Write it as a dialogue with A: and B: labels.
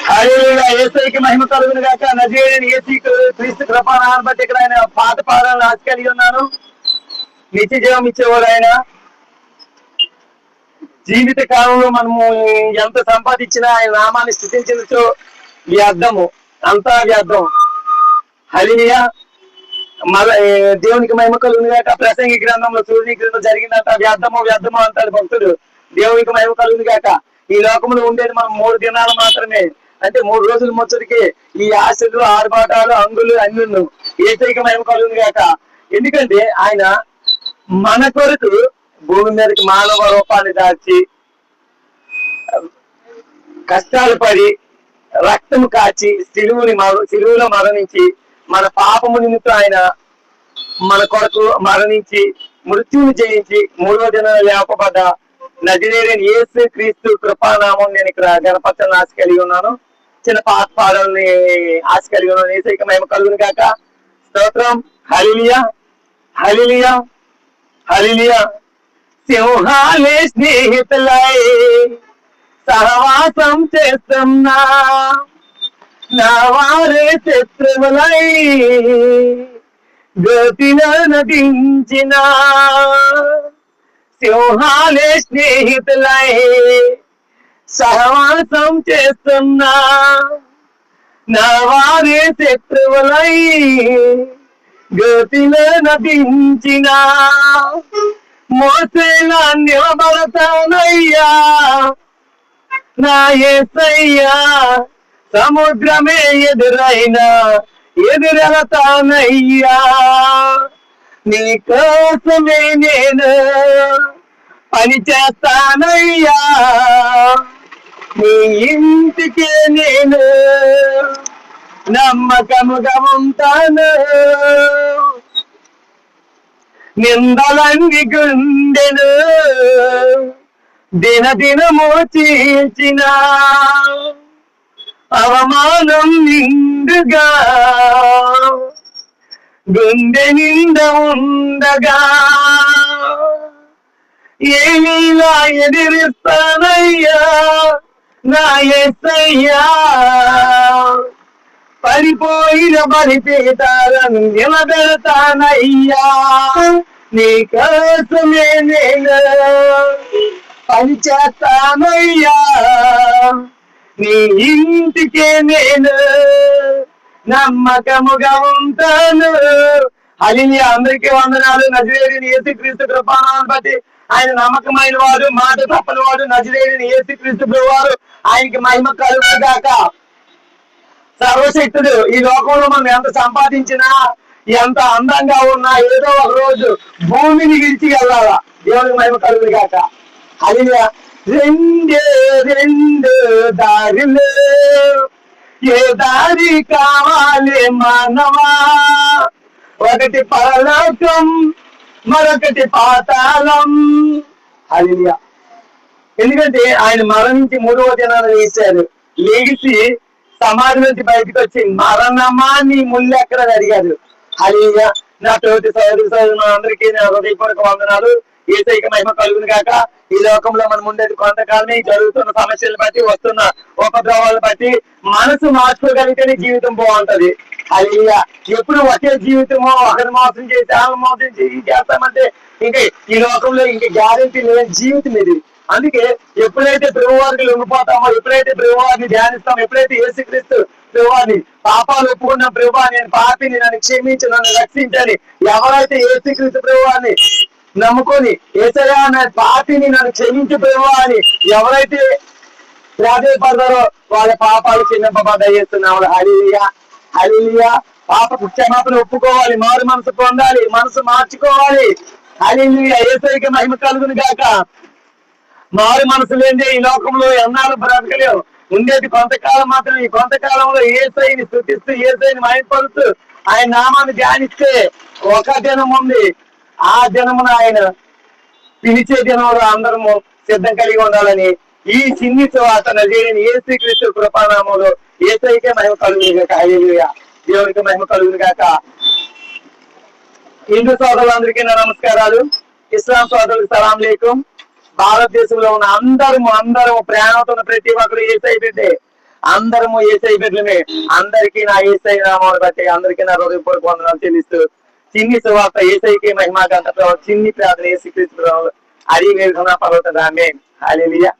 A: హల్లెలూయా. యేసయ్యకి మహిమ కలుగును గాక. నజరేయుడైన యేసు క్రీస్తు కృపానామమును బట్టి ఇక్కడ ఆయన పాత పాదాలను ఆశ కలిగి ఉన్నాను. నిత్య జీవం ఇచ్చేవాడు ఆయన. జీవిత కాలంలో మనము ఎంత సంపాదించినా ఆయన నామాన్ని స్తుతించవచ్చు వ్యర్థము, అంతా వ్యర్థం. హల్లెలూయా. దేవునికి మహిమ కలుగును గాక. ప్రసంగి గ్రంథంలో సూర్యుని గ్రంథం జరిగిందంట. వ్యర్థము వ్యర్థము అంటాడు భక్తుడు. దేవునికి మహిమ కలుగును గాక. ఈ లోకంలో ఉండేది మనం 3 దినాలు మాత్రమే, అంటే 3 రోజులు ముచ్చటికి ఈ ఆశలు ఆర్భాటాలు అంగులు అన్నులు. యేసయ్యకి మహిమ కలుగును గాక. ఎందుకంటే ఆయన మన కొరకు భూమి మీదకి మానవ రూపాన్ని దాల్చి కష్టాలు పడి రక్తము కాచి సిలువలో మరణించి మన పాపము నిమిత్తం ఆయన మన కొరకు మరణించి మృత్యువుని జయించి 3వ దినాన లేపబడ్డ నజరేయుడైన యేసు క్రీస్తు కృపానామం నేను ఇక్కడ గణపరచాలని ఆశ కలిగి ఉన్నాను. చిన్న పాత పాదాలని ఆశ కలిగి ఉన్నాను. యేసయ్యకి మహిమ కలుగును గాక. స్తోత్రం. హల్లెలూయా హల్లెలూయా హల్లెలూయా. సింహాలే స్నేహితులై సహవాసం చేస్తున్నా, నా వారే శత్రువులై గతిలో నటించిన. సింహాలే స్నేహితులై సహవాసం చేస్తున్నా, నా వారే శత్రువులై గతిలో నటించిన. మోసేలా నిలబడతానయ్యా నా యేసయ్యా, సముద్రమే ఎదురైనా ఎదురెళతానయ్యా. నీ కోసమే నేను పని చేస్తానయ్యా, నీ ఇంటికే నేను నమ్మకముగా ఉంటాను. నిందలన్నీ గుండెను దినదినము చీల్చిన, అవమానం నిండుగా గుండె నింద ఉండగా, ఏమీలా ఎదిరిస్తానయ్యా నా యేసయ్యా. పడిపోయిన బలిపీఠాలను నిలబెడతానయ్యా, నీ కోసమే నేను పని చేస్తానయ్యా, నీ ఇంటికే నేను నమ్మకముగా ఉంటాను. హల్లెలూయా. అందరికీ వందనాలు. నజరేయుడైన యేసుక్రీస్తు కృపానామమును బట్టి ఆయన నమ్మకమైన వాడు, మాట తప్పని వాడు నజరేయుడైన యేసుక్రీస్తు ప్రభువారు. ఆయనకి మహిమ కలుగును గాక. సర్వశక్తుడు. ఈ లోకంలో మనం ఎంత సంపాదించినా ఎంత అందంగా ఉన్నా ఏదో ఒక రోజు భూమిని విడిచి వెళ్ళాలా. దేవునికి మహిమ కలుగును గాక. హల్లెలూయా. రెండు దారిలో ఏ దారి కావాలి మానవా, ఒకటి పరలోకం మరొకటి పాతాళం. హల్లెలూయా. ఎందుకంటే ఆయన మరణించి 3వ దినాన లేచారు. లేచి సమాధి నుంచి బయటకు వచ్చి మరణమా నీ ముళ్ళు ఎక్కడని అడిగారు. హల్లెలూయా. నా తోటి సోదరులు అందరికీ నా హృదయపూర్వక వందనాలు. యేసయ్యకి మహిమ కలుగును గాక. ఈ లోకంలో మనం ఉండేది కొంతకాలమే. జరుగుతున్న సమస్యలు బట్టి వస్తున్న ఉపద్రవాలను బట్టి మనసు మార్చుకోగలిగితేనే జీవితం బాగుంటది. హల్లెలూయా. ఎప్పుడు ఒకే జీవితమో ఒకరి మోసం చేసి వాళ్ళ మోసం చేసి చేస్తామంటే ఇంకా ఈ లోకంలో ఇంకా గ్యారెంటీ లేని జీవితం ఇది. అందుకే ఎప్పుడైతే ప్రభువారికి లొంగిపోతామో, ఎప్పుడైతే ప్రభువారిని ధ్యానిస్తామో, ఎప్పుడైతే యేసుక్రీస్తు ప్రభువారిని పాపాలు ఒప్పుకున్న ప్రభువా నేను పాపిని, నన్ను క్షమించి నన్ను రక్షించని ఎవరైతే యేసుక్రీస్తు ప్రభువారిని నమ్ముకొని యేసయ్యా నా పాపిని నన్ను క్షమించు ప్రభువా అని ఎవరైతే ప్రాధేయపడతారో వాళ్ళ పాపాలు క్షమింపబడ్డాయి. చేస్తున్నాము. హల్లెలూయా హల్లెలూయా. పాప క్షమాపణ ఒప్పుకోవాలి, మారు మనసు పొందాలి, మనసు మార్చుకోవాలి. హల్లెలూయా. యేసయ్యకి మహిమ కలుగును గాక. మారు మనసు లేదే ఈ లోకంలో ఎన్నాళ్ళు బ్రతకలేవు. ఉండేది కొంతకాలం మాత్రం. ఈ కొంతకాలంలో యేసయ్యని స్తుతిస్తూ యేసయ్యని మహిమపరుస్తూ ఆయన నామాన్ని ధ్యానిస్తే ఒక దినం ఉంది. ఆ దినమున ఆయన పిలిచే దినంలో అందరము సిద్ధం కలిగి ఉండాలని ఈ చిన్ని సువార్త నజరేయుడైన యేసుక్రీస్తు కృపానామములో యేసయ్యకే మహిమ కలుగును గాక. హల్లెలూయా. దేవునికి మహిమ కలుగును గాక. హిందూ సోదరులందరికీ నా నమస్కారాలు. ఇస్లాం సోదరులకు సలాం లేకుం. భారతదేశంలో ఉన్న అందరము ప్రేమతో ప్రతి ఒక్కరు యేసయ్య బిడ్డే. అందరము ఏసై బిడ్డలమే. అందరికీ నా ఏసై నామాలు బట్టి అందరికీ నా హృదయపూర్వక వందనాలు చెల్లిస్తూ చిన్ని సువార్త ఏసైకి మహిమాకంత చిన్ని ప్రార్థన ఏసుక్రీస్తు అడిగి వేడుకున్న పర్వత రామే. హల్లెలూయా.